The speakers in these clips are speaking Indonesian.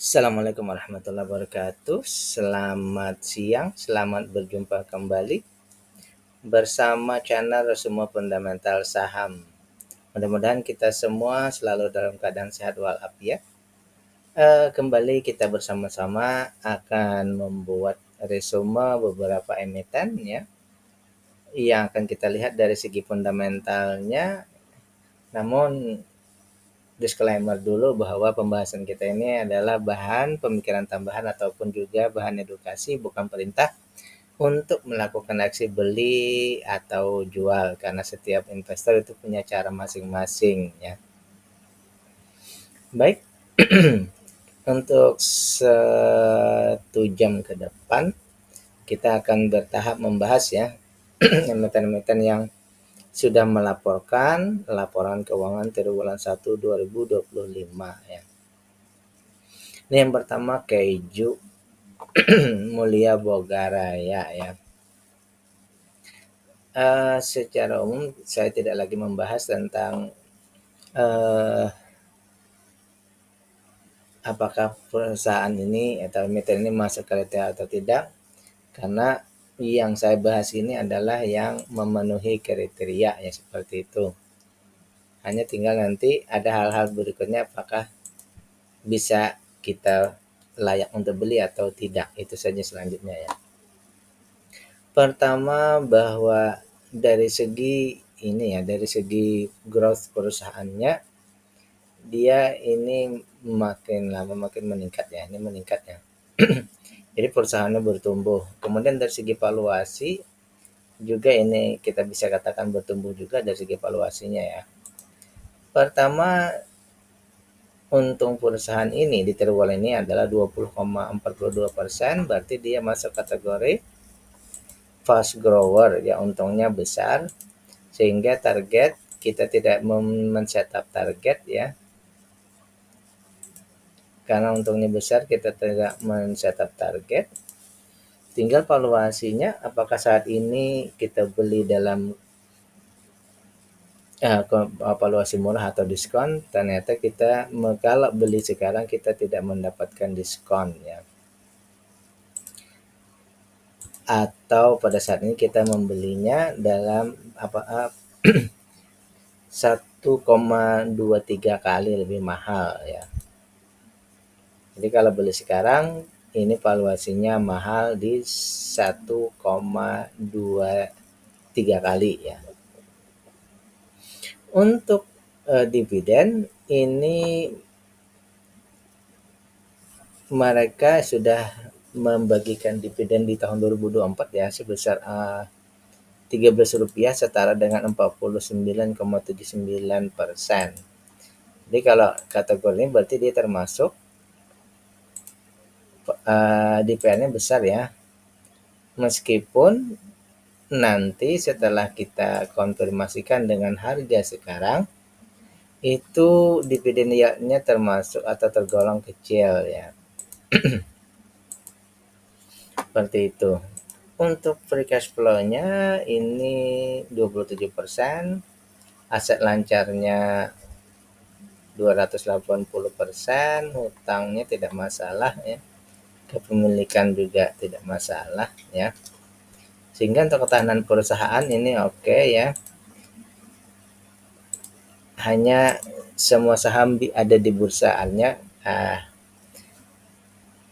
Assalamualaikum warahmatullahi wabarakatuh. Selamat siang, selamat berjumpa kembali bersama channel Resume Fundamental Saham. Mudah-mudahan kita semua selalu dalam keadaan sehat walafiat. Kembali kita bersama-sama akan membuat resume beberapa emiten ya, yang akan kita lihat dari segi fundamentalnya. Namun disclaimer dulu bahwa pembahasan kita ini adalah bahan pemikiran tambahan ataupun juga bahan edukasi, bukan perintah untuk melakukan aksi beli atau jual, karena setiap investor itu punya cara masing-masing ya. Baik, untuk 1 jam ke depan kita akan bertahap membahas ya emiten-emiten yang sudah melaporkan laporan keuangan triwulan 1 2025 ya. Ini yang pertama Keiju Mulia Bogaraya ya. Secara umum saya tidak lagi membahas tentang apakah perusahaan ini atau emiten ini masuk kriteria atau tidak, karena yang saya bahas ini adalah yang memenuhi kriteria ya, seperti itu. Hanya tinggal nanti ada hal-hal berikutnya, apakah bisa kita layak untuk beli atau tidak, itu saja selanjutnya ya. Pertama, bahwa dari segi ini ya, dari segi growth perusahaannya, dia ini makin lama makin meningkat ya, ini meningkat ya. Jadi perusahaannya bertumbuh. Kemudian dari segi valuasi juga ini kita bisa katakan bertumbuh juga dari segi valuasinya ya. Pertama, untung perusahaan ini di triwulan ini adalah 20,42%, berarti dia masuk kategori fast grower ya, untungnya besar, sehingga target kita tidak men-setup target ya, karena untungnya besar kita tidak men-setup target. Tinggal valuasinya, apakah saat ini kita beli dalam valuasi murah atau diskon. Ternyata kita kalau beli sekarang kita tidak mendapatkan diskon ya, atau pada saat ini kita membelinya dalam 1,23 kali lebih mahal ya. Jadi kalau beli sekarang ini valuasinya mahal di 1,23 kali ya. Untuk dividen ini mereka sudah membagikan dividen di tahun 2024 ya, sebesar Rp13 setara dengan 49,79%. Jadi kalau kategori ini berarti dia termasuk DPR-nya besar ya. Meskipun nanti setelah kita konfirmasikan dengan harga sekarang, itu dividen yield-nya termasuk atau tergolong kecil ya. Seperti itu. Untuk free cash flow-nya ini 27%, aset lancarnya 280%, hutangnya tidak masalah ya, kepemilikan juga tidak masalah ya. Sehingga untuk ketahanan perusahaan ini oke ya. Hanya semua saham ada di bursaannya,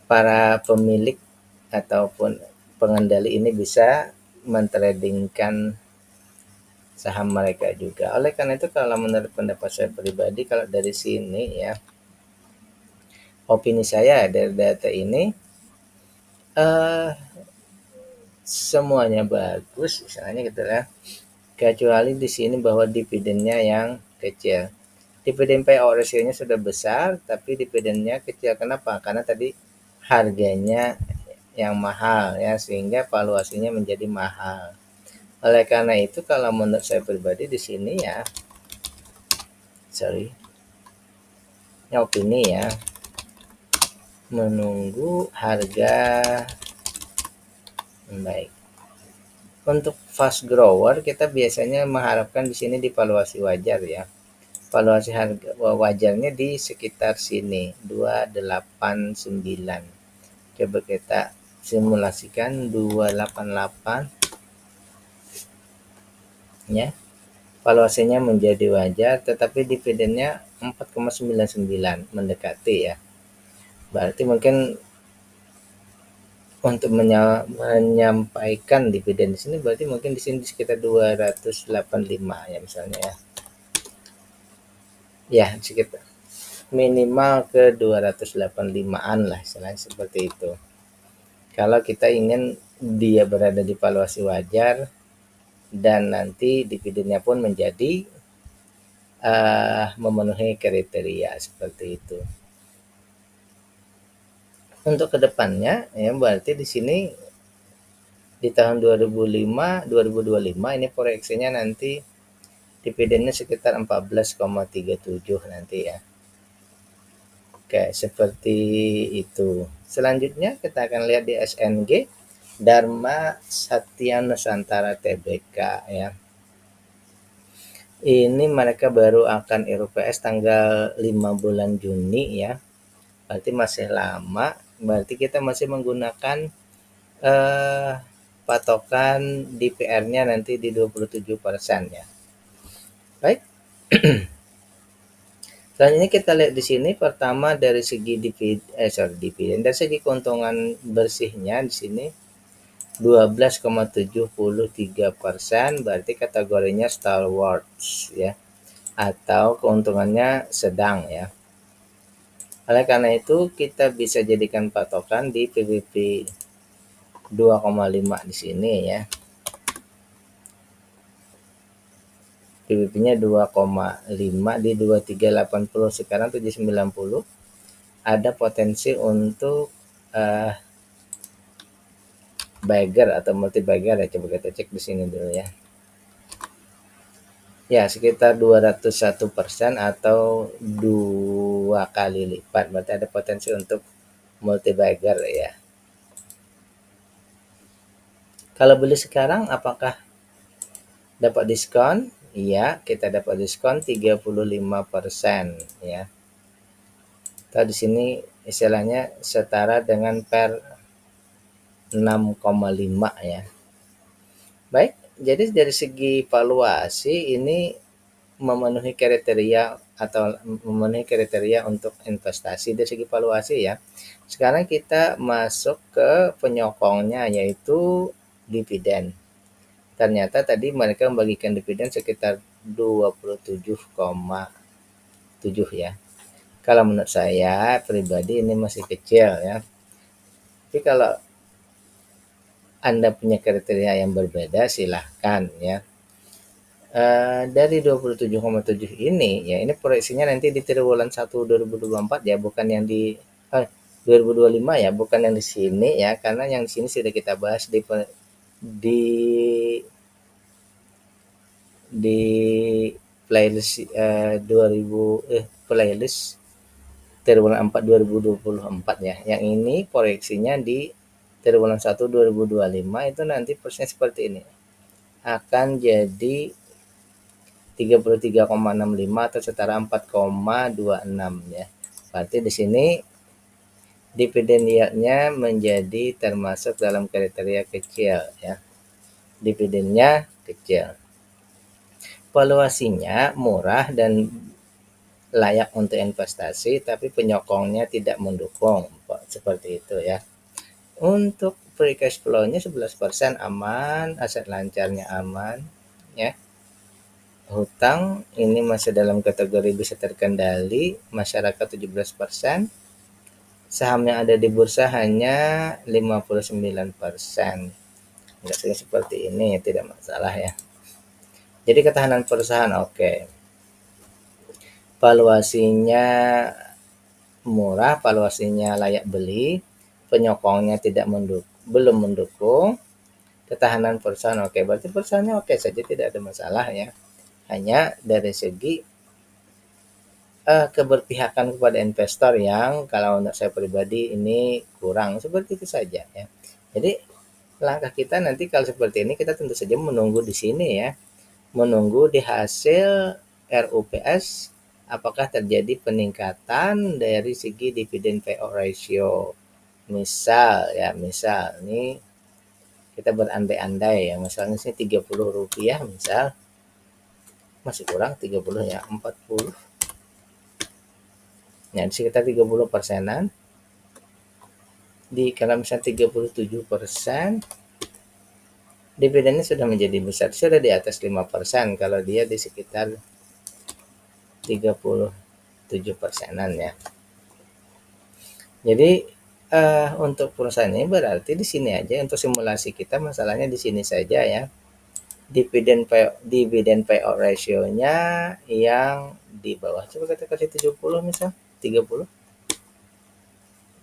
para pemilik ataupun pengendali ini bisa mentradingkan saham mereka juga. Oleh karena itu, kalau menurut pendapat saya pribadi, kalau dari sini ya, opini saya dari data ini semuanya bagus misalnya gitu ya, kecuali di sini bahwa dividennya yang kecil. Dividen payout ratio-nya sudah besar tapi dividennya kecil. Kenapa? Karena tadi harganya yang mahal ya, sehingga valuasinya menjadi mahal. Oleh karena itu, kalau menurut saya pribadi di sini ya, ini opini ya, menunggu harga baik. Untuk fast grower kita biasanya mengharapkan di sini di valuasi wajar ya. Valuasi harga wajarnya di sekitar sini 289. Coba kita simulasikan 288 ya. Valuasinya menjadi wajar tetapi dividennya 4,99 mendekati ya. Berarti mungkin untuk menyampaikan dividen di sini berarti mungkin di sini sekitar 285 ya misalnya ya. Ya, sekitar minimal ke 285-an lah istilahnya seperti itu. Kalau kita ingin dia berada di valuasi wajar dan nanti dividennya pun menjadi memenuhi kriteria seperti itu. Untuk kedepannya ya berarti di sini di tahun 2025 ini proyeksinya nanti dividennya sekitar 14,37 nanti ya. Oke, seperti itu. Selanjutnya kita akan lihat di SNG Dharma Satya Nusantara Tbk ya. Ini mereka baru akan RUPS tanggal 5 bulan Juni ya. Berarti masih lama. Berarti kita masih menggunakan patokan DPR-nya nanti di 27% ya. Baik. Selanjutnya kita lihat di sini pertama dari segi dividen dari segi keuntungan bersihnya di sini 12,73% berarti kategorinya stalwarts ya atau keuntungannya sedang ya. Oleh karena itu kita bisa jadikan patokan di PBB 2,5 di sini ya. PBB-nya 2,5 di 2380 sekarang 790 ada potensi untuk bagger atau multi bagger ya, coba kita cek di sini dulu ya. Ya, sekitar 201% atau 2 kali lipat. Berarti ada potensi untuk multi bagger ya. Kalau beli sekarang apakah dapat diskon? Iya, kita dapat diskon 35% ya. Atau di sini istilahnya setara dengan per 6,5 ya. Baik, jadi dari segi valuasi ini memenuhi kriteria atau memenuhi kriteria untuk investasi dari segi valuasi ya. Sekarang kita masuk ke penyokongnya yaitu dividen. Ternyata tadi mereka membagikan dividen sekitar 27,7 ya. Kalau menurut saya pribadi ini masih kecil ya. Tapi kalau Anda punya kriteria yang berbeda silahkan ya. Dari 27,7 ini ya ini proyeksinya nanti di triwulan 1 2024 ya bukan yang di 2025 ya bukan yang di sini ya karena yang di sini sudah kita bahas di playlist 2000 playlist triwulan 4 2024 ya. Yang ini proyeksinya di triwulan 1 2025 itu nanti persisnya seperti ini. Akan jadi 33,65 atau setara 4,26 ya. Berarti di sini dividen yield-nya menjadi termasuk dalam kriteria kecil ya. Dividennya kecil. Valuasinya murah dan layak untuk investasi tapi penyokongnya tidak mendukung seperti itu ya. Untuk free cash flow-nya 11% aman, aset lancarnya aman ya. Hutang ini masih dalam kategori bisa terkendali, masyarakat 17%. Saham yang ada di bursa hanya 59%. Enggak seperti ini tidak masalah ya. Jadi ketahanan perusahaan oke. Valuasinya murah, valuasinya layak beli, penyokongnya belum mendukung, ketahanan perusahaan oke. Berarti perusahaannya oke saja tidak ada masalah ya. Hanya dari segi keberpihakan kepada investor yang kalau untuk saya pribadi ini kurang seperti itu saja ya. Jadi langkah kita nanti kalau seperti ini kita tentu saja menunggu di sini ya. Menunggu di hasil RUPS apakah terjadi peningkatan dari segi dividen payout ratio. Misal ini kita berandai-andai ya, misalnya sini 30 rupiah, misal masih kurang 30 ya, 40 ya, sekitar 30%-an. Kalau misalnya 37%, dividennya sudah menjadi besar, sudah di atas 5% kalau dia di sekitar 37%-an ya. Jadi untuk perusahaan ini berarti di sini aja untuk simulasi kita, masalahnya di sini saja ya. Dividen payout ratio-nya yang di bawah, coba kita kasih 70 misal 30,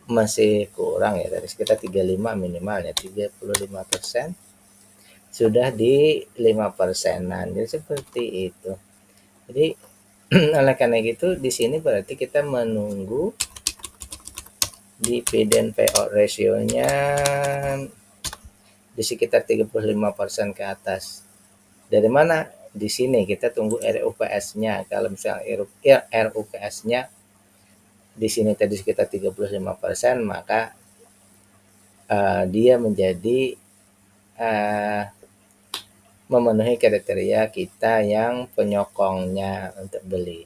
masih kurang ya, dari sekitar 35 minimal ya, 35% sudah di 5%-an. Jadi seperti itu. Jadi oleh karena itu di sini berarti kita menunggu dividen payout ratio-nya di sekitar 35% ke atas. Dari mana? Di sini kita tunggu RUPS-nya. Kalau misalnya RUPS-nya di sini tadi sekitar 35%, maka dia menjadi memenuhi kriteria kita yang penyokongnya untuk beli.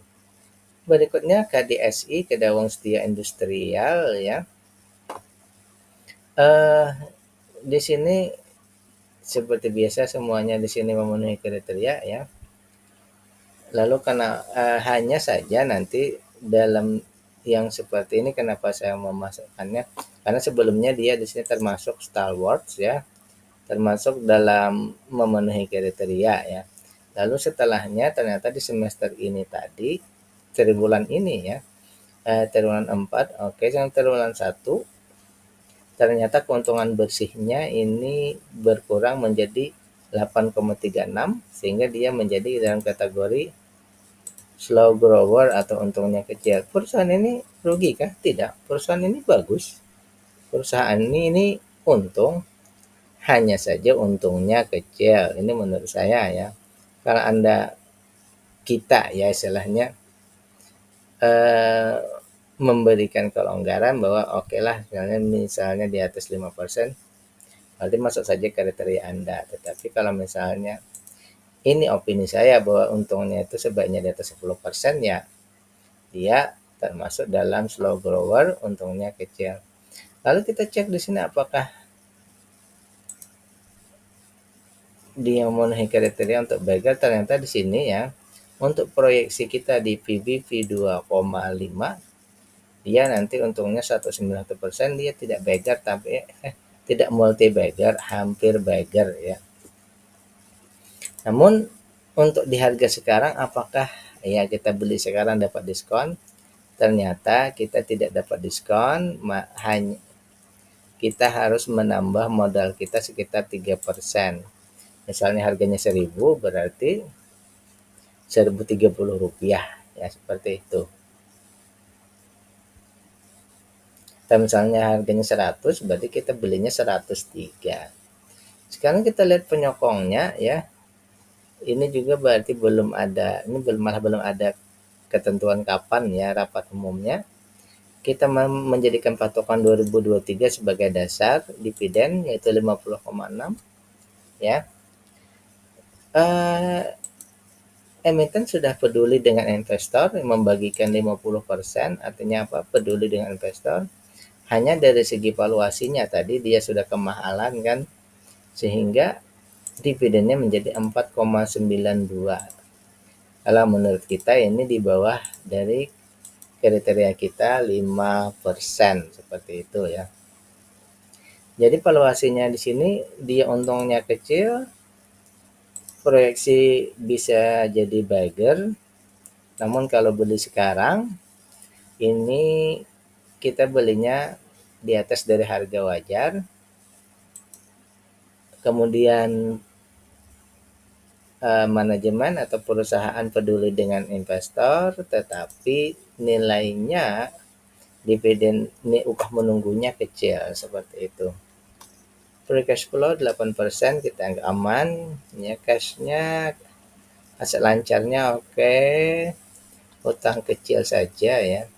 Berikutnya KDSI, Kedawang Setia Industrial ya. Di sini seperti biasa semuanya di sini memenuhi kriteria ya. Lalu karena hanya saja nanti dalam yang seperti ini kenapa saya memasukkannya? Karena sebelumnya dia di sini termasuk stalwarts ya, termasuk dalam memenuhi kriteria ya. Lalu setelahnya ternyata di semester ini tadi, triwulan ini ya, triwulan 4, oke, yang triwulan 1 ternyata keuntungan bersihnya ini berkurang menjadi 8,36, sehingga dia menjadi dalam kategori slow grower atau untungnya kecil. Perusahaan ini rugi kah? Tidak. Perusahaan ini bagus. Perusahaan ini untung, hanya saja untungnya kecil. Ini menurut saya ya. Kalau kita ya istilahnya memberikan kelonggaran bahwa oke lah, misalnya di atas 5%, berarti masuk saja kriteria Anda. Tetapi kalau misalnya ini opini saya bahwa untungnya itu sebaiknya di atas 10%, ya dia termasuk dalam slow grower, untungnya kecil. Lalu kita cek di sini apakah dia memenuhi kriteria untuk bagger. Ternyata di sini ya, untuk proyeksi kita di PBV 2,5, dia nanti untungnya 190%, dia tidak bagger tapi tidak multi bagger, hampir bagger ya. Namun untuk di harga sekarang, apakah ya kita beli sekarang dapat diskon? Ternyata kita tidak dapat diskon, hanya kita harus menambah modal kita sekitar 3%. Misalnya harganya 1000, berarti 1030 rupiah ya, seperti itu. Dan misalnya harganya 100, berarti kita belinya 103. Sekarang kita lihat penyokongnya ya. Ini juga berarti malah belum ada ketentuan kapan ya rapat umumnya. Kita menjadikan patokan 2023 sebagai dasar dividen, yaitu 50,6 ya. Emiten sudah peduli dengan investor, membagikan 50%, artinya apa? Peduli dengan investor. Hanya dari segi valuasinya tadi dia sudah kemahalan kan, sehingga dividennya menjadi 4,92. Kalau menurut kita ini di bawah dari kriteria kita 5%, seperti itu ya. Jadi valuasinya di sini dia untungnya kecil, proyeksi bisa jadi bagger. Namun kalau beli sekarang ini kita belinya di atas dari harga wajar. Kemudian manajemen atau perusahaan peduli dengan investor, tetapi nilainya dividen upah menunggunya kecil, seperti itu. Free cash flow 8%, kita anggap aman ya, cashnya aset lancarnya oke. utang kecil saja ya,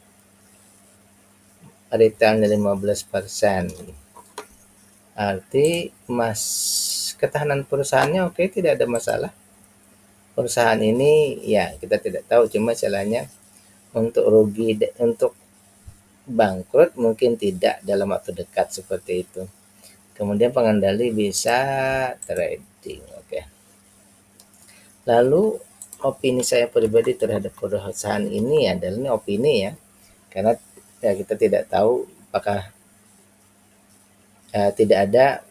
retailnya 15%. Arti ketahanan perusahaannya oke, tidak ada masalah. Perusahaan ini ya kita tidak tahu, cuma istilahnya untuk rugi, untuk bangkrut mungkin tidak dalam waktu dekat seperti itu. Kemudian pengendali bisa trading. Oke. Lalu opini saya pribadi terhadap perusahaan ini adalah, ini opini ya, karena ya kita tidak tahu apakah tidak ada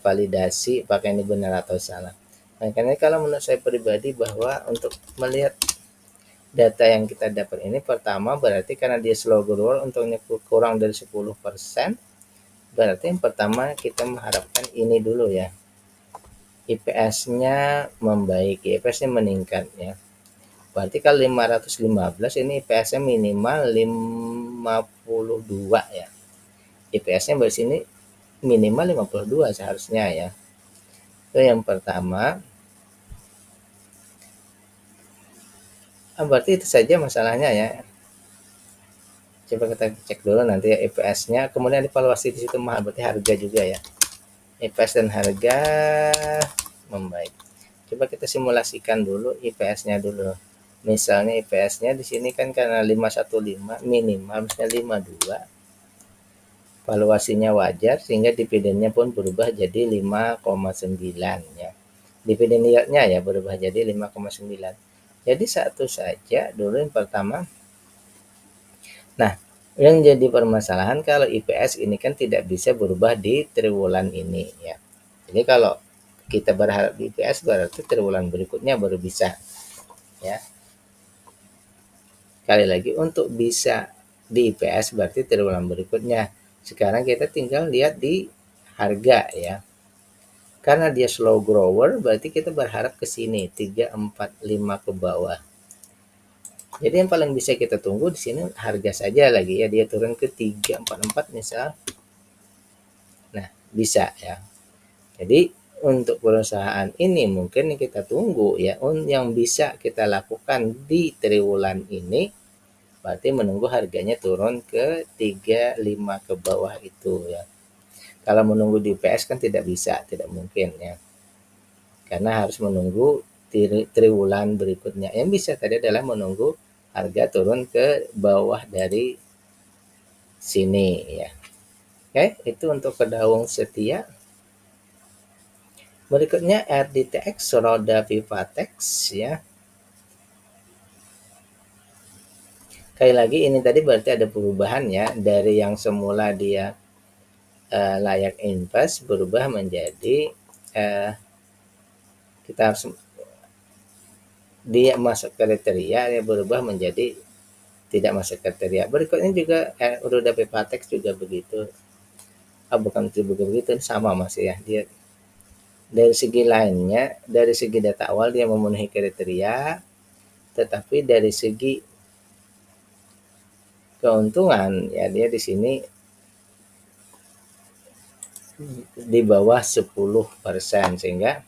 validasi apakah ini benar atau salah. Nah, karena kalau menurut saya pribadi bahwa untuk melihat data yang kita dapat ini, pertama berarti karena dia slow grower, untungnya kurang dari 10%, berarti yang pertama kita mengharapkan ini dulu ya, IPS-nya membaik, IPS-nya meningkat ya. Berarti kalau 515 ini IPS-nya minimal 52 ya. IPS-nya di sini minimal 52 seharusnya ya. Itu yang pertama. Berarti itu saja masalahnya ya. Coba kita cek dulu nanti ya IPS-nya. Kemudian evaluasi di situ mahal, berarti harga juga ya. IPS dan harga membaik. Coba kita simulasikan dulu IPS-nya dulu. Misalnya IPS-nya di sini kan karena 515 minimal misalnya 52. Valuasinya wajar sehingga dividennya pun berubah jadi 5,9 ya. Dividen yieldnya ya berubah jadi 5,9. Jadi satu saja dulu yang pertama. Nah, yang jadi permasalahan kalau IPS ini kan tidak bisa berubah di triwulan ini ya. Jadi kalau kita berharap di IPS berarti triwulan berikutnya baru bisa ya. Sekali lagi untuk bisa di IPS berarti triwulan berikutnya. Sekarang kita tinggal lihat di harga ya. Karena dia slow grower berarti kita berharap ke sini 3, 4, 5 ke bawah. Jadi yang paling bisa kita tunggu di sini harga saja lagi ya, dia turun ke 3, 4, 4 misal. Nah, bisa ya. Jadi untuk perusahaan ini mungkin kita tunggu ya, yang bisa kita lakukan di triwulan ini berarti menunggu harganya turun ke 3, 5 ke bawah itu ya. Kalau menunggu di PS kan tidak bisa, tidak mungkin ya. Karena harus menunggu triwulan berikutnya. Yang bisa tadi adalah menunggu harga turun ke bawah dari sini ya. Oke, itu untuk Kedaung Setia. Berikutnya RDTX, Roda Vivatex ya. Sekali lagi ini tadi berarti ada perubahan ya, dari yang semula dia layak invest berubah menjadi kita harus dia masuk kriteria, dia berubah menjadi tidak masuk kriteria. Berikutnya juga Roda Vivatex juga begitu. Bukan begitu, sama masih ya. Dia dari segi lainnya, dari segi data awal dia memenuhi kriteria, tetapi dari segi keuntungan ya dia di sini di bawah 10%, sehingga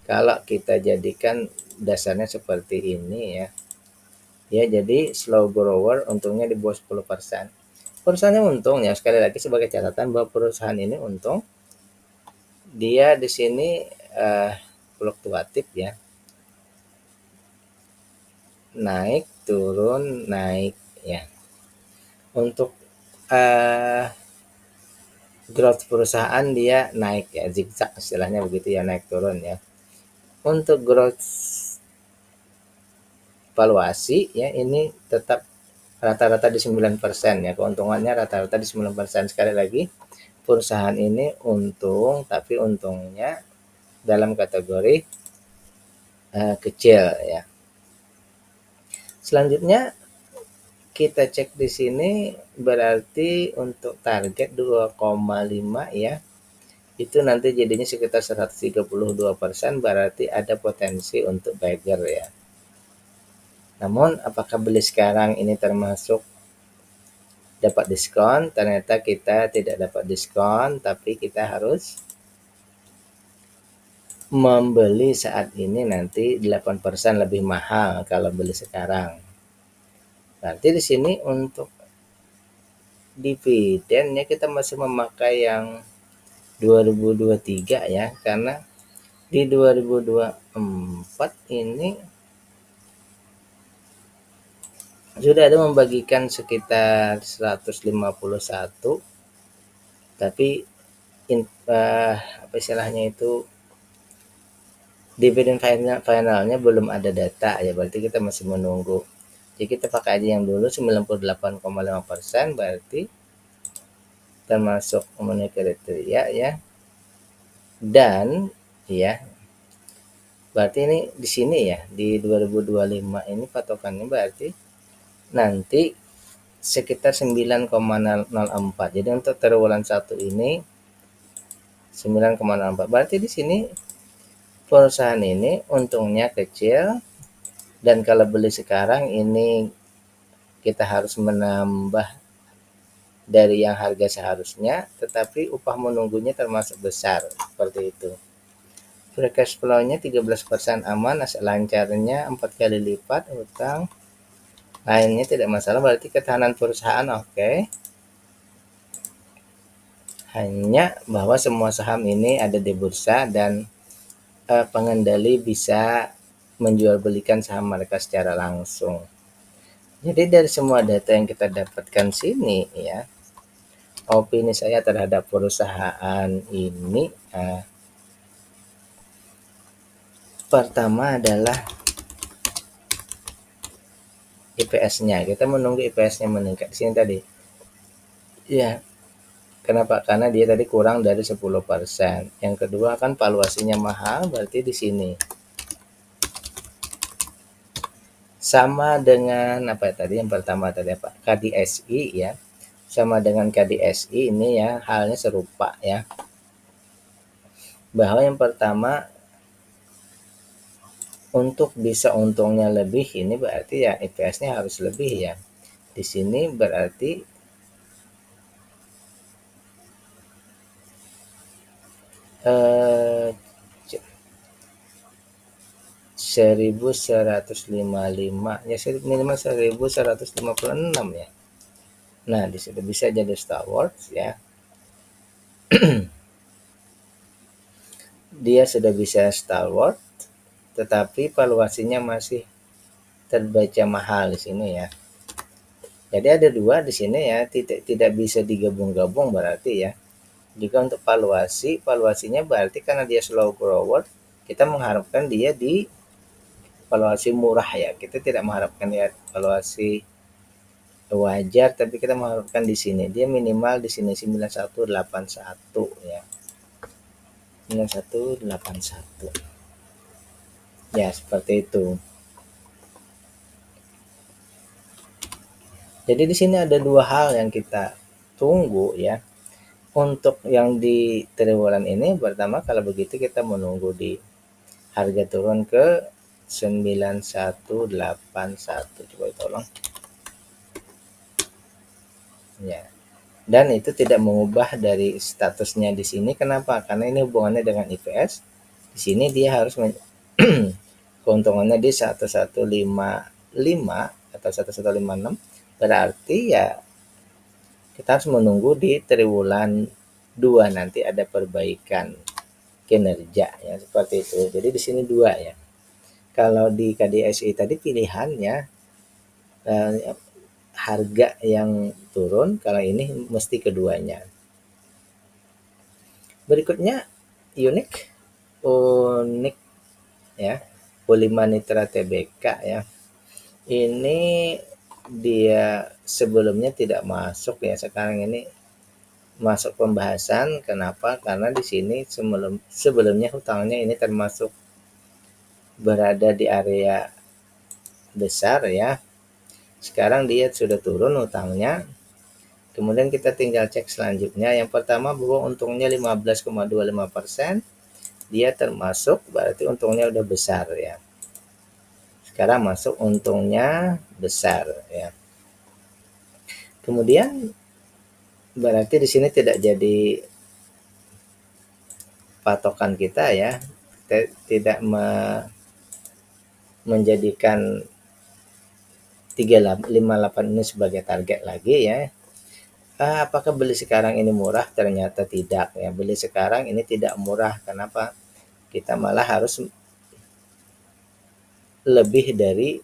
kalau kita jadikan dasarnya seperti ini ya, dia jadi slow grower, untungnya di bawah 10%. Perusahaannya untung ya, sekali lagi sebagai catatan bahwa perusahaan ini untung. Dia di sini fluktuatif ya, naik turun naik ya. Untuk growth perusahaan dia naik ya, zigzag istilahnya begitu ya, naik turun ya. Untuk growth valuasi ya ini tetap rata-rata di 9% ya, keuntungannya rata-rata di 9%. Sekali lagi perusahaan ini untung, tapi untungnya dalam kategori kecil ya. Selanjutnya kita cek di sini berarti untuk target 2,5 ya. Itu nanti jadinya sekitar 132%, berarti ada potensi untuk bagger ya. Namun apakah beli sekarang ini termasuk dapat diskon? Ternyata kita tidak dapat diskon, tapi kita harus membeli saat ini nanti 8% lebih mahal kalau beli sekarang. Berarti di sini untuk dividennya kita masih memakai yang 2023 ya, karena di 2024 ini sudah ada membagikan sekitar 151, tapi apa istilahnya itu, dividen finalnya belum ada data ya, berarti kita masih menunggu. Jadi kita pakai aja yang dulu 98,5%, berarti termasuk memenuhi kriteria ya. Dan ya, berarti ini di sini ya, di 2025 ini patokannya berarti nanti sekitar 9,004. Jadi untuk triwulan 1 ini 9,04. Berarti di sini perusahaan ini untungnya kecil, dan kalau beli sekarang ini kita harus menambah dari yang harga seharusnya, tetapi upah menunggunya termasuk besar, seperti itu. Free cash flow-nya 13% aman, asal lancarnya 4 kali lipat utang. Lainnya tidak masalah, berarti ketahanan perusahaan oke. Hanya bahwa semua saham ini ada di bursa dan pengendali bisa menjual belikan saham mereka secara langsung. Jadi dari semua data yang kita dapatkan sini ya, opini saya terhadap perusahaan ini pertama adalah IPS-nya. Kita menunggu IPS-nya meningkat di sini tadi. Ya, kenapa? Karena dia tadi kurang dari 10%. Yang kedua kan valuasinya mahal, berarti di sini. Sama dengan apa ya tadi, yang pertama tadi apa? KDSI ya. Sama dengan KDSI ini ya, halnya serupa ya. Bahwa yang pertama, untuk bisa untungnya lebih ini berarti ya IPS-nya harus lebih ya. Di sini berarti 1155 ya, minimal 1156 ya. Nah, di situ bisa jadi Star Wars ya. Dia sudah bisa Star Wars, tetapi valuasinya masih terbaca mahal di sini ya. Jadi ada dua di sini ya, tidak bisa digabung-gabung berarti ya. Juga untuk valuasinya berarti karena dia slow grower, kita mengharapkan dia di valuasi murah ya. Kita tidak mengharapkan ya valuasi wajar, tapi kita mengharapkan di sini dia minimal di sini 9181 ya. 9181. Ya, seperti itu. Jadi di sini ada dua hal yang kita tunggu ya. Untuk yang di triwulan ini, pertama kalau begitu kita menunggu di harga turun ke 9181. Coba tolong. Ya. Dan itu tidak mengubah dari statusnya di sini. Kenapa? Karena ini hubungannya dengan IPS. Di sini dia harus keuntungannya di 1155 atau 1156. Berarti ya kita harus menunggu di triwulan 2 nanti ada perbaikan kinerja ya, seperti itu. Jadi di sini dua ya. Kalau di KDSI tadi pilihannya harga yang turun, kalau ini mesti keduanya. Berikutnya unik ya, Polima Nitra Tbk ya. Ini dia sebelumnya tidak masuk ya, sekarang ini masuk pembahasan. Kenapa? Karena di sini sebelumnya hutangnya ini termasuk berada di area besar ya. Sekarang dia sudah turun hutangnya. Kemudian kita tinggal cek selanjutnya. Yang pertama bahwa untungnya 15,25%. Dia termasuk, berarti untungnya udah besar ya. Sekarang masuk untungnya besar ya. Kemudian berarti di sini tidak jadi patokan kita ya. Kita tidak menjadikan 358 ini sebagai target lagi ya. Apakah beli sekarang ini murah? Ternyata tidak ya. Beli sekarang ini tidak murah. Kenapa? Kita malah harus lebih dari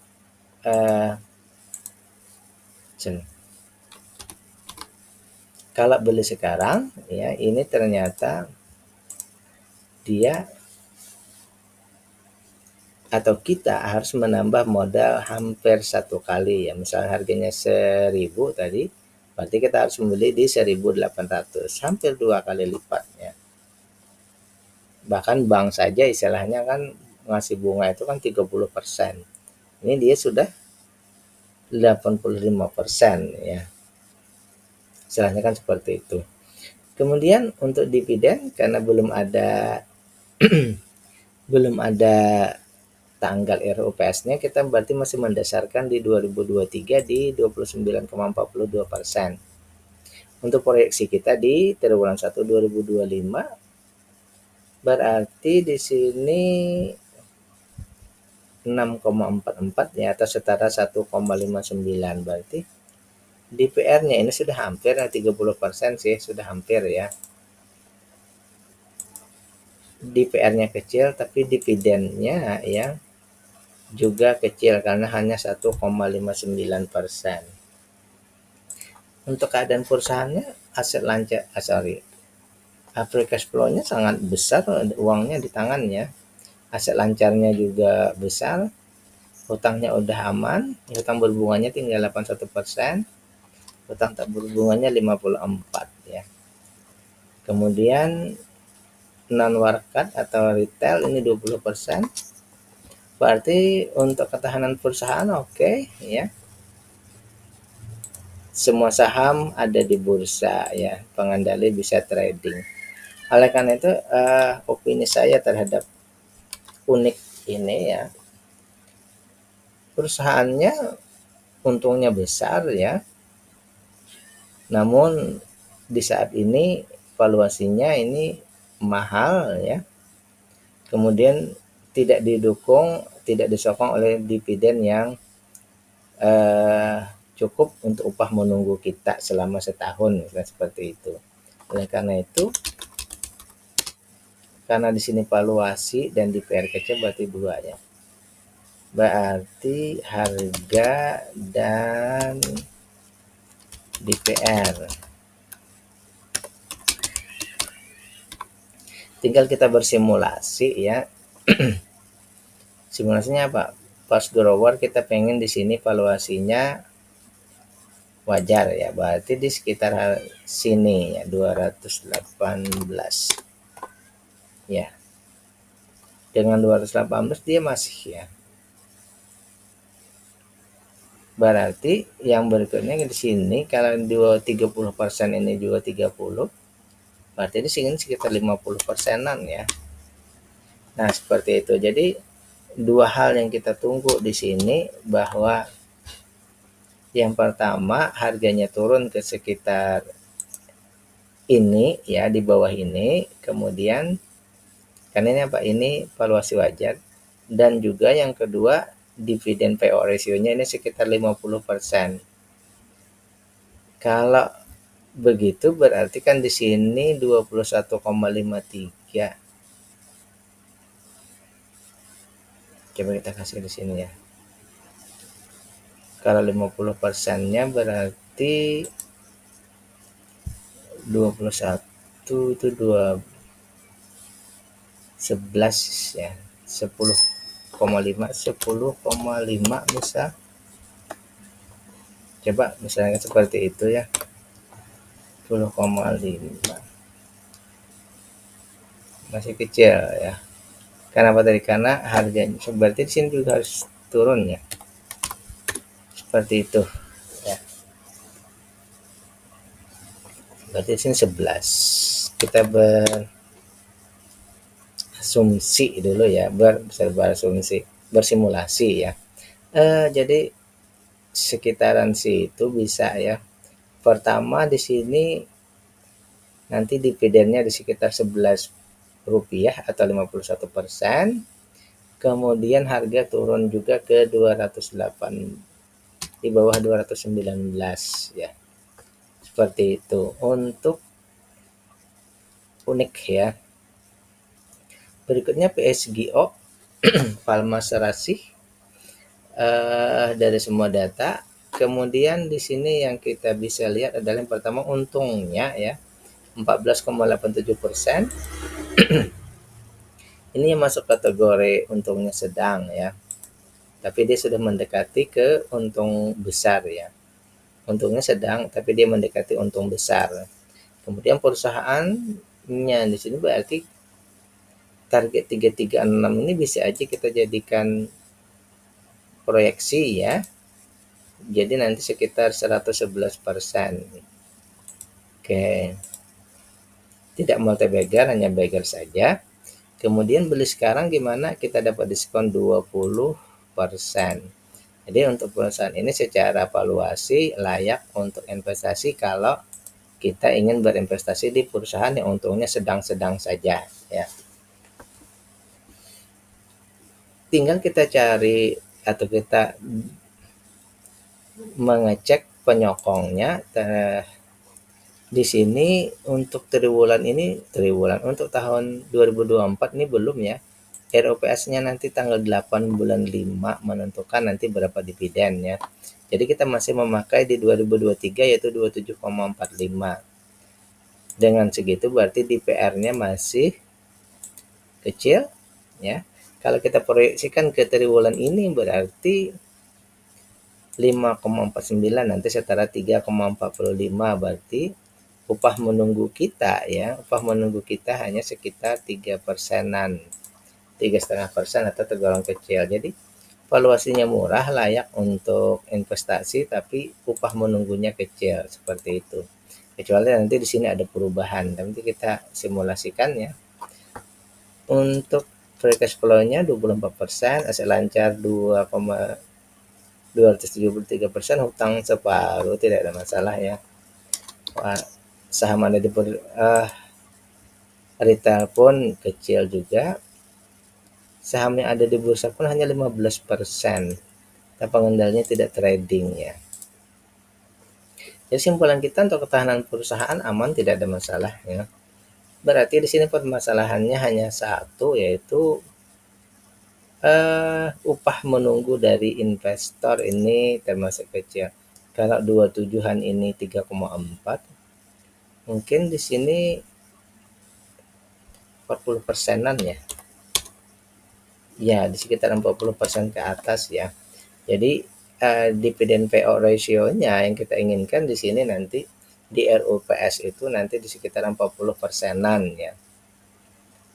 kalau beli sekarang ya, ini ternyata dia atau kita harus menambah modal hampir 1 kali ya. Misalnya harganya 1.000 tadi, berarti kita harus membeli di 1.800, hampir 2 kali lipat ya. Bahkan bank saja istilahnya kan ngasih bunga itu kan 30%. Ini dia sudah 85% ya. Istilahnya kan seperti itu. Kemudian untuk dividen karena belum ada tanggal RUPS-nya, kita berarti masih mendasarkan di 2023 di 29,42%. Untuk proyeksi kita di triwulan 1 2025 berarti di sini 6,44 ya, atau setara 1,59. Berarti DPR-nya ini sudah hampir 30% sih, sudah hampir ya. DPR-nya kecil tapi dividennya ya juga kecil karena hanya 1,59%. Untuk keadaan perusahaannya aset lancar, free cash flow-nya sangat besar, uangnya di tangannya, aset lancarnya juga besar, hutangnya udah aman, hutang berbunganya tinggal 81%, hutang tak berbunganya 54 ya. Kemudian non warkat atau retail ini 20%. Berarti untuk ketahanan perusahaan oke ya. Semua saham ada di bursa ya, pengendali bisa trading. Oleh karena itu opini saya terhadap Unik ini ya, perusahaannya untungnya besar ya, namun di saat ini valuasinya ini mahal ya, kemudian tidak disokong oleh dividen yang cukup untuk upah menunggu kita selama setahun, seperti itu. Oleh karena itu, karena di sini valuasi dan DPR kecil berarti 2 ya. Berarti harga dan DPR. Tinggal kita bersimulasi ya. Simulasinya apa? Fast grower kita pengen di sini valuasinya wajar ya. Berarti di sekitar sini ya 218. Ya. Dengan 218 dia masih ya. Berarti yang berikutnya di sini kalau 30% ini juga 30, berarti di sini sekitar 50%-an ya. Nah, seperti itu. Jadi dua hal yang kita tunggu di sini, bahwa yang pertama harganya turun ke sekitar ini ya, di bawah ini, kemudian kan ini apa, ini valuasi wajar, dan juga yang kedua dividen PO ratio-nya ini sekitar 50%. Kalau begitu berarti kan di sini 21,53. Coba kita kasih di sini ya. Kalau 50%-nya berarti 21 itu 11 ya. 10,5 bisa. Coba misalnya seperti itu ya. 10,5. Masih kecil ya. Kenapa tadi? Karena harganya berarti di sini juga harus turun ya. Seperti itu ya. Berarti di sini 11. Kita berasumsi dulu ya, bersimulasi ya. Jadi sekitaran situ bisa ya. Pertama di sini nanti dividennya di sekitar 11 rupiah atau 51%. Kemudian harga turun juga ke 208 di bawah 219 ya. Seperti itu untuk unik ya. Berikutnya PSGO Palma Serasi dari semua data. Kemudian di sini yang kita bisa lihat adalah yang pertama untungnya ya 14,87%. Ini yang masuk kategori untungnya sedang ya. Tapi dia sudah mendekati ke untung besar ya. Untungnya sedang tapi dia mendekati untung besar. Kemudian perusahaannya di sini berarti target 336 ini bisa aja kita jadikan proyeksi ya. Jadi nanti sekitar 111%. Oke. Tidak multi bagger, hanya bagger saja. Kemudian beli sekarang gimana? Kita dapat diskon 20%. Jadi untuk perusahaan ini secara valuasi layak untuk investasi kalau kita ingin berinvestasi di perusahaan yang untungnya sedang-sedang saja ya. Tinggal kita cari atau kita mengecek penyokongnya. Di sini untuk triwulan untuk tahun 2024 ini belum ya. ROPS-nya nanti tanggal 8 bulan 5 menentukan nanti berapa dividen ya. Jadi kita masih memakai di 2023 yaitu 27,45. Dengan segitu berarti DPR-nya masih kecil ya. Kalau kita proyeksikan ke triwulan ini berarti 5,49 nanti setara 3,45 berarti upah menunggu kita ya, upah menunggu kita hanya sekitar 3%-an, 3,5% atau tergolong kecil. Jadi valuasinya murah, layak untuk investasi, tapi upah menunggunya kecil seperti itu. Kecuali nanti di sini ada perubahan, nanti kita simulasikan ya. Untuk free cash flow-nya 24%, aset lancar 2,273%, hutang separuh, tidak ada masalah ya. Wah, saham ada di retail pun kecil juga. Saham yang ada di bursa pun hanya 15%. Dan pengendalinya tidak trading ya. Jadi simpulan kita untuk ketahanan perusahaan aman, tidak ada masalah ya. Berarti di sini permasalahannya hanya satu, yaitu upah menunggu dari investor ini termasuk kecil. Kalau 27-an ini 3,4, mungkin di sini 40%-an ya. Ya, di sekitar 40% ke atas ya. Jadi dividen payout ratio-nya yang kita inginkan di sini nanti di ROPS itu nanti di sekitar 40%-an ya.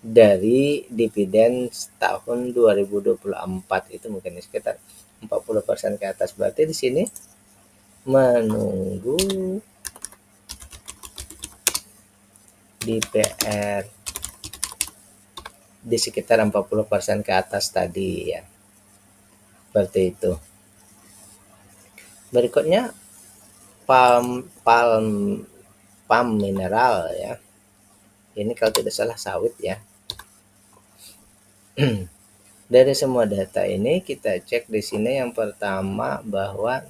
Dari dividen tahun 2024 itu mungkin sekitar 40% ke atas. Berarti di sini menunggu DPR di sekitar 40% ke atas tadi ya. Seperti itu. Berikutnya palm mineral ya. Ini kalau tidak salah sawit ya. Dari semua data ini kita cek di sini yang pertama bahwa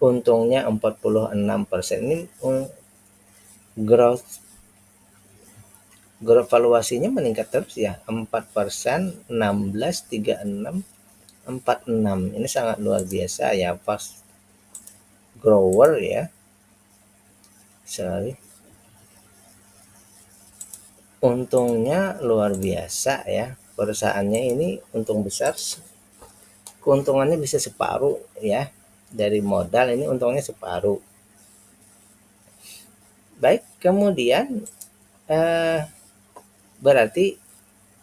untungnya 46%. Ini growth valuasinya meningkat terus ya, 4%, 16, 36, 46. Ini sangat luar biasa ya, fast grower ya. Sorry. Untungnya luar biasa ya. Perusahaannya ini untung besar. Keuntungannya bisa separuh ya. Dari modal ini untungnya separuh. Baik, kemudian berarti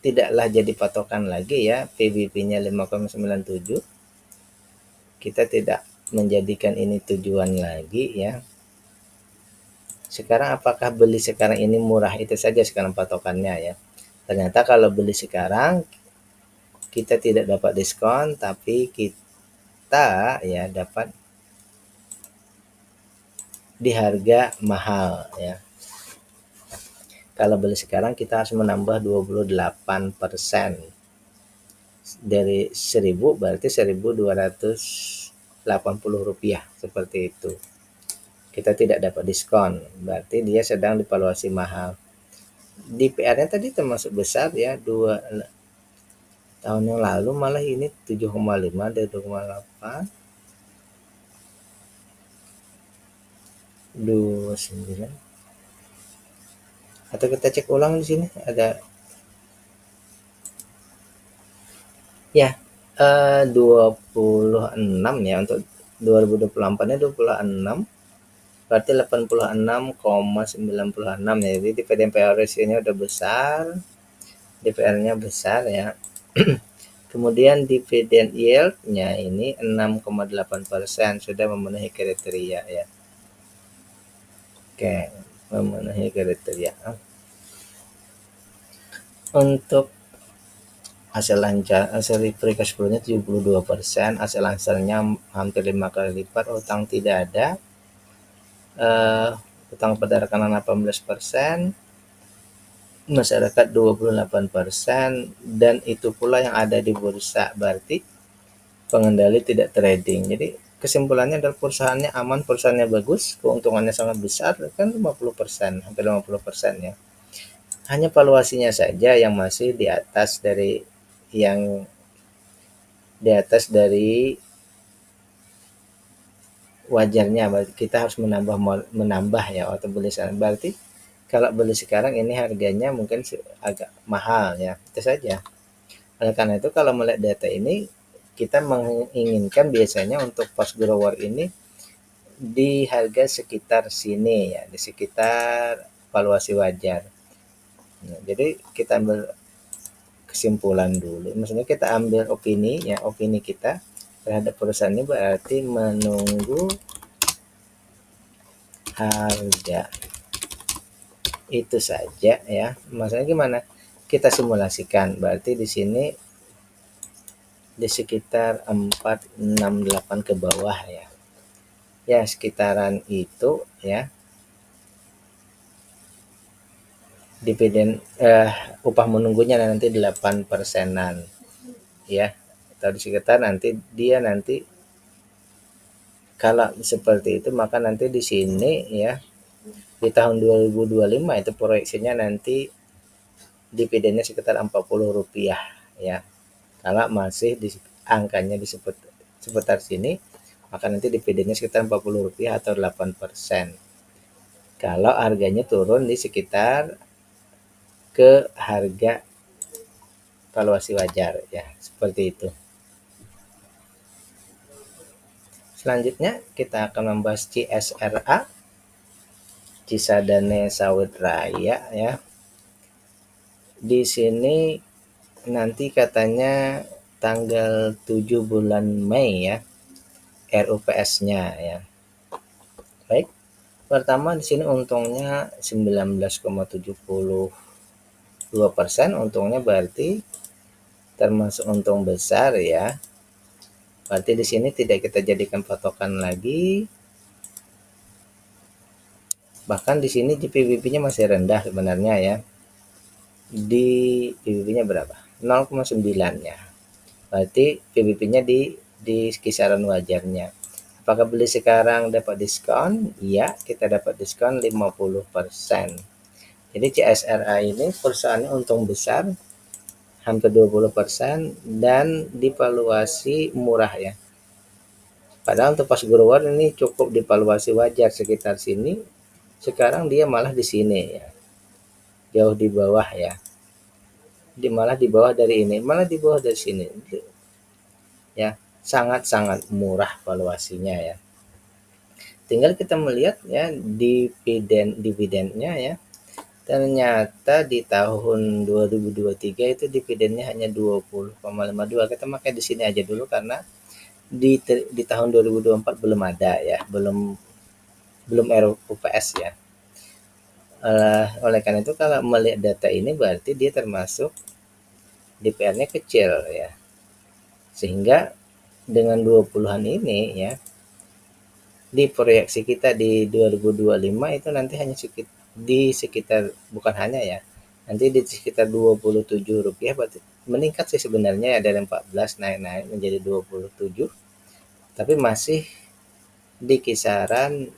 tidaklah jadi patokan lagi ya, PBB-nya 5,97. Kita tidak menjadikan ini tujuan lagi ya. Sekarang apakah beli sekarang ini murah, itu saja sekarang patokannya ya. Ternyata kalau beli sekarang kita tidak dapat diskon, tapi kita ya dapat di harga mahal ya. Kalau beli sekarang kita harus menambah 28%. dari 1000 berarti Rp1.280 seperti itu. Kita tidak dapat diskon, berarti dia sedang divaluasi mahal. DPR-nya tadi termasuk besar ya, 2 tahun yang lalu malah ini 7,5 dari 2,8, 29. Atau kita cek ulang di sini ada ya 26 ya, untuk 2024-nya 26, berarti 86,96 ya. Jadi dividend payout ratio-nya udah besar, DPR-nya besar ya. Kemudian dividen yield-nya ini 6,8%, sudah memenuhi kriteria ya. Oke, memenuhi kriteria. Untuk hasil lancar, hasil free cash flow-nya 72%, hasil lancarnya hampir 5 kali lipat, utang tidak ada, utang pada rekanan 18%, masyarakat 28%, dan itu pula yang ada di bursa, berarti pengendali tidak trading. Jadi kesimpulannya adalah perusahaannya aman, perusahaannya bagus, keuntungannya sangat besar, kan 50%, hampir 50% ya. Hanya valuasinya saja yang masih di atas dari wajarnya. Berarti kita harus menambah ya atau beli sekarang. Berarti kalau beli sekarang ini harganya mungkin agak mahal ya, itu saja. Oleh karena itu kalau melihat data ini, kita menginginkan biasanya untuk fast grower ini di harga sekitar sini ya, di sekitar valuasi wajar. Nah, jadi kita ambil kesimpulan dulu, maksudnya kita ambil opini ya, opini kita terhadap perusahaan ini berarti menunggu harga itu saja ya. Maksudnya gimana? Kita simulasikan, berarti di sini di sekitar 468 ke bawah ya. Ya, sekitaran itu ya. Dividen upah menunggunya nanti 8%-an ya. Atau di sekitar nanti dia nanti kalau seperti itu, maka nanti di sini ya di tahun 2025 itu proyeksinya nanti dividennya sekitar Rp40 ya. Kalau masih di angkanya di seputar sini, maka nanti dividennya sekitar Rp40 atau 8%. Kalau harganya turun di sekitar ke harga valuasi wajar ya, seperti itu. Selanjutnya kita akan membahas CSRA, Cisadane Sawit Raya ya. Di sini nanti katanya tanggal 7 bulan Mei ya RUPS-nya ya. Baik. Pertama di sini untungnya 19,72%, untungnya berarti termasuk untung besar ya. Berarti di sini tidak kita jadikan patokan lagi. Bahkan di sini PBB-nya masih rendah sebenarnya ya. Di PBB-nya berapa? 0,9 ya. Berarti PBB-nya di kisaran wajarnya. Apakah beli sekarang dapat diskon? Iya, kita dapat diskon 50%. Jadi CSRA ini perusahaannya untung besar, hampir 20%, dan divaluasi murah ya. Padahal untuk fast grower ini cukup divaluasi wajar sekitar sini. Sekarang dia malah di sini ya. Jauh di bawah ya. Malah di bawah dari ini, malah di bawah dari sini. Ya, sangat-sangat murah valuasinya ya. Tinggal kita melihat ya dividennya ya. Ternyata di tahun 2023 itu dividennya hanya 20,52. Kita pakai di sini aja dulu karena di tahun 2024 belum ada ya, belum RUPS ya. Oleh karena itu kalau melihat data ini berarti dia termasuk DPR-nya kecil ya. Sehingga dengan 20-an ini ya, di proyeksi kita di 2025 itu nanti hanya di sekitar, bukan hanya ya, nanti di sekitar Rp27, berarti meningkat sih sebenarnya ya, dari 14 naik-naik menjadi 27, tapi masih di kisaran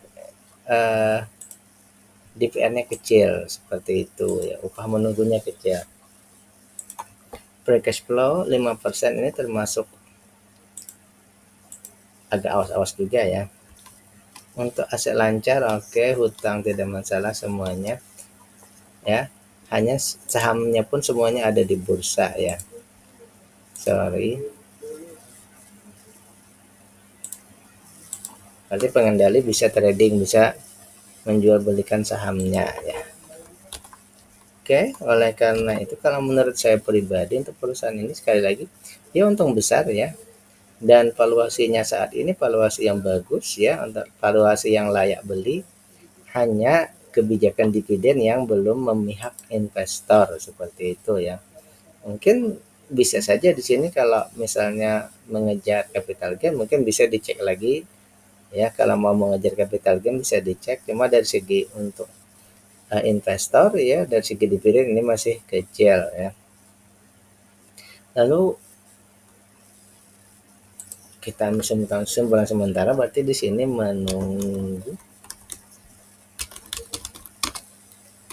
DPR-nya kecil seperti itu ya, upah menunggunya kecil. Free cash flow 5% ini termasuk agak awas-awas juga ya. Untuk aset lancar oke, hutang tidak masalah semuanya ya. Hanya sahamnya pun semuanya ada di bursa ya. Sorry. Nanti pengendali bisa trading, bisa menjual belikan sahamnya ya. Oke, oleh karena itu kalau menurut saya pribadi untuk perusahaan ini sekali lagi ya untung besar ya. Dan valuasinya saat ini valuasi yang bagus ya, untuk valuasi yang layak beli. Hanya kebijakan dividen yang belum memihak investor seperti itu ya. Mungkin bisa saja di sini kalau misalnya mengejar capital gain mungkin bisa dicek lagi ya, kalau mau mengejar capital gain bisa dicek, cuma dari segi untuk investor ya, dari segi dividen ini masih kecil ya. Lalu kita simpulan sementara berarti di sini menunggu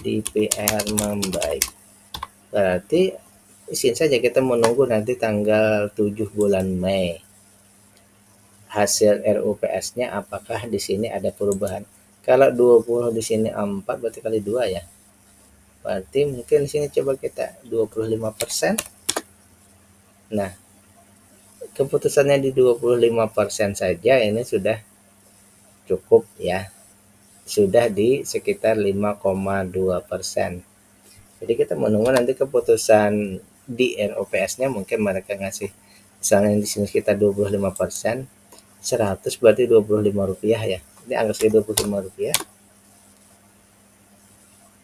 DPR membaik. Berarti isin saja kita menunggu nanti tanggal 7 bulan Mei. Hasil RUPS-nya apakah di sini ada perubahan? Kalau 20 di sini 4 berarti kali 2 ya. Berarti mungkin di sini coba kita 25%. Nah, keputusannya di 25% saja ini sudah cukup ya. Sudah di sekitar 5,2%. Jadi kita menunggu nanti keputusan di RUPS-nya, mungkin mereka ngasih misalnya di sini sekitar 25%, 100 berarti Rp25 ya. Ini anggap saja Rp25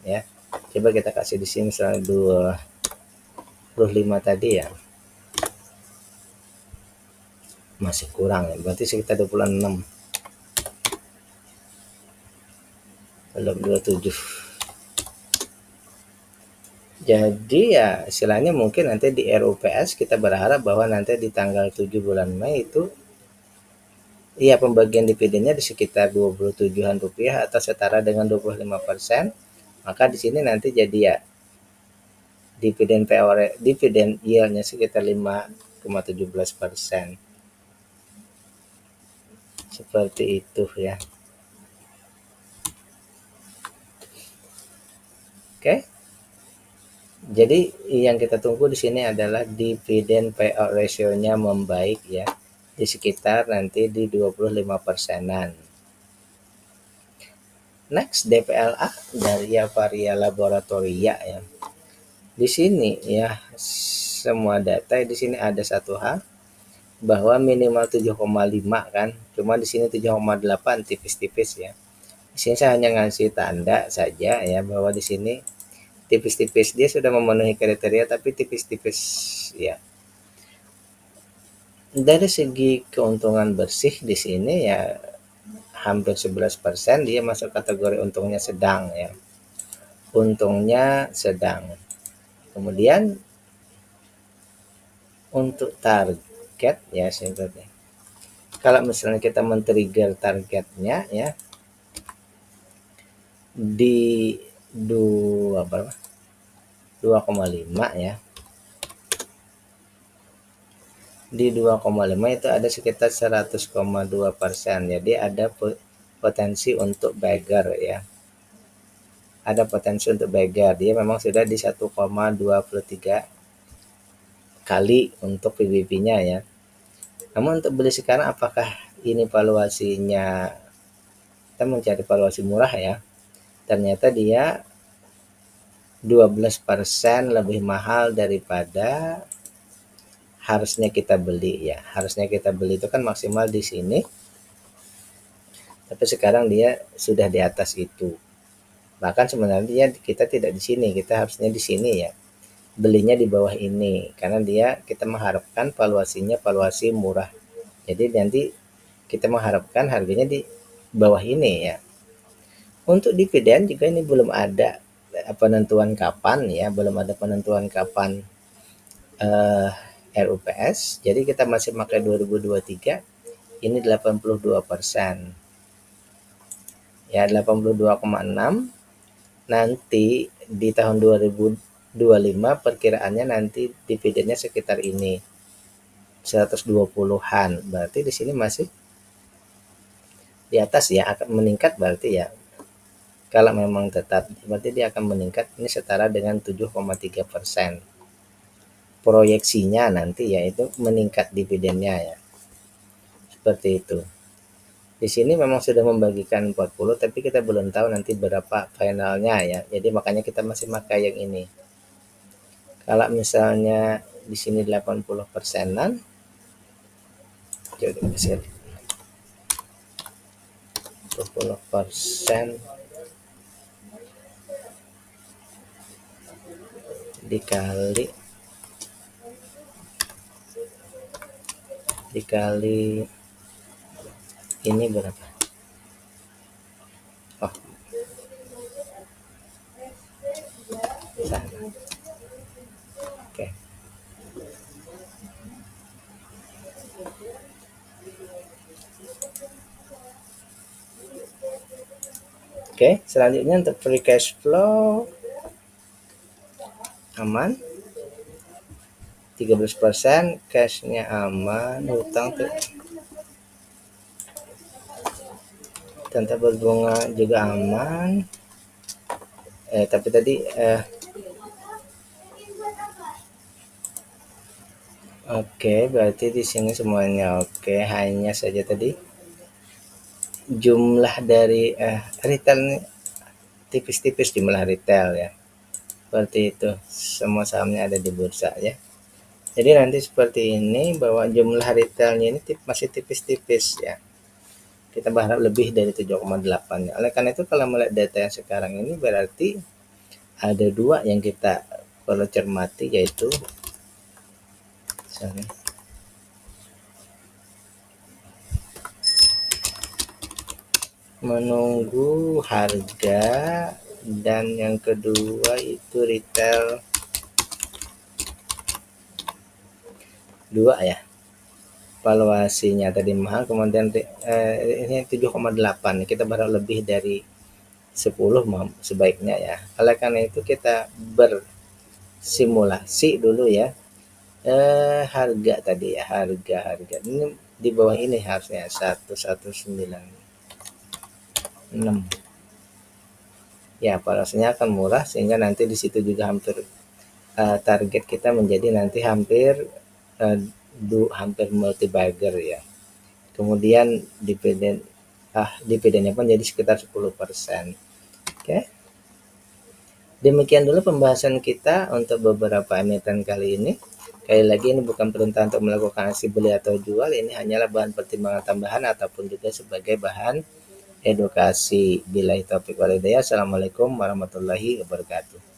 ya. Coba kita kasih di sini misalnya 25 tadi ya. Masih kurang ya, berarti sekitar 26. Belum 27. Jadi ya istilahnya mungkin nanti di RUPS kita berharap bahwa nanti di tanggal 7 bulan Mei itu iya pembagian dividennya di sekitar Rp27 atau setara dengan 25%. Maka di sini nanti jadi ya dividen yield-nya sekitar 5,17%. Seperti itu ya. Oke. Jadi yang kita tunggu di sini adalah dividen payout ratio-nya membaik ya, di sekitar nanti di 25%-an. Next, DPLA dari Varia Laboratoria ya. Di sini ya semua data di sini ada satu hal bahwa minimal 7,5 kan. Cuma di sini 7,8 tipis-tipis ya. Di sini saya hanya ngasih tanda saja ya bahwa di sini tipis-tipis dia sudah memenuhi kriteria tapi tipis-tipis ya. Dari segi keuntungan bersih di sini ya hampir 11%, dia masuk kategori untungnya sedang ya. Untungnya sedang. Kemudian untuk target ya sebetulnya. Kalau misalnya kita men-trigger targetnya ya di 2,5 ya. Di 2,5 itu ada sekitar 100,2%. Jadi ada potensi untuk beggar ya. Ada potensi untuk beggar. Dia memang sudah di 1,23 kali untuk PBB-nya ya. Namun untuk beli sekarang apakah ini valuasinya, kita mencari valuasi murah ya. Ternyata dia 12% lebih mahal daripada harusnya kita beli ya. Harusnya kita beli itu kan maksimal di sini. Tapi sekarang dia sudah di atas itu. Bahkan sebenarnya kita tidak di sini, kita harusnya di sini ya. Belinya di bawah ini karena dia kita mengharapkan valuasinya valuasi murah. Jadi nanti kita mengharapkan harganya di bawah ini ya. Untuk dividen juga ini belum ada penentuan kapan ya, belum ada penentuan kapan eh, RUPS. Jadi kita masih pakai 2023, ini 82%. Ya, 82,6. Nanti di tahun 2025 perkiraannya nanti dividennya sekitar ini. 120-an. Berarti di sini masih di atas ya, akan meningkat berarti ya. Kalau memang tetap, berarti dia akan meningkat, ini setara dengan 7,3%. Proyeksinya nanti yaitu meningkat dividennya ya. Seperti itu. Di sini memang sudah membagikan 40, tapi kita belum tahu nanti berapa finalnya ya. Jadi makanya kita masih pakai yang ini. Kalau misalnya di sini 80%-an, jadi 20% dikali ini berapa? Oh, sana. Oke. Oke, selanjutnya untuk free cash flow aman. 13%, cashnya aman, hutang tuh tanda berbunga juga aman. Tapi tadi oke, berarti di sini semuanya oke. Hanya saja tadi jumlah dari retail ini tipis-tipis, jumlah retail ya. Seperti itu. Semua sahamnya ada di bursa ya. Jadi nanti seperti ini bahwa jumlah retailnya ini masih tipis-tipis ya. Kita berharap lebih dari 7,8 ya. Oleh karena itu kalau melihat data yang sekarang ini berarti ada dua yang kita perlu cermati, yaitu menunggu harga, dan yang kedua itu retail dua ya. Valuasinya tadi mahal, kemudian ini 7,8, kita berharap lebih dari 10 sebaiknya ya. Oleh karena itu kita bersimulasi dulu ya. Harga tadi ya, harga ini di bawah ini harusnya 1196 ya, valuasinya akan murah sehingga nanti di situ juga hampir target kita menjadi nanti hampir hampir multi bagger ya. Kemudian dividennya pun jadi sekitar 10%. Oke. Demikian dulu pembahasan kita untuk beberapa emiten kali ini. Sekali lagi ini bukan perintah untuk melakukan aksi beli atau jual, ini hanyalah bahan pertimbangan tambahan ataupun juga sebagai bahan edukasi. Billahi taufiq wal hidayah. Assalamualaikum warahmatullahi wabarakatuh.